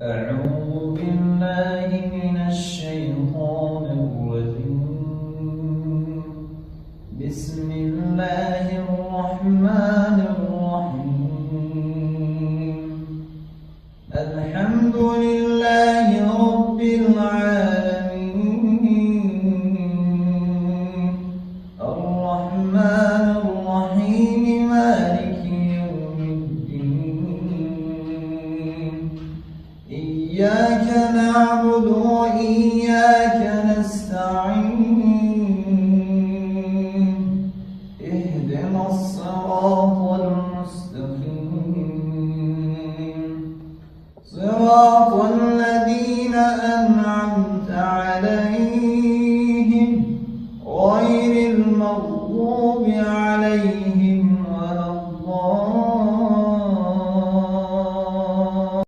أعوذ بالله من الشيطان الرجيم. بسم الله الرحمن الرحيم. الحمد لله رب العالمين. الرحمن الرحيم مالك يوم الدين. إياك نعبد وإياك نستعين. اهدنا الصراط المستقيم صراط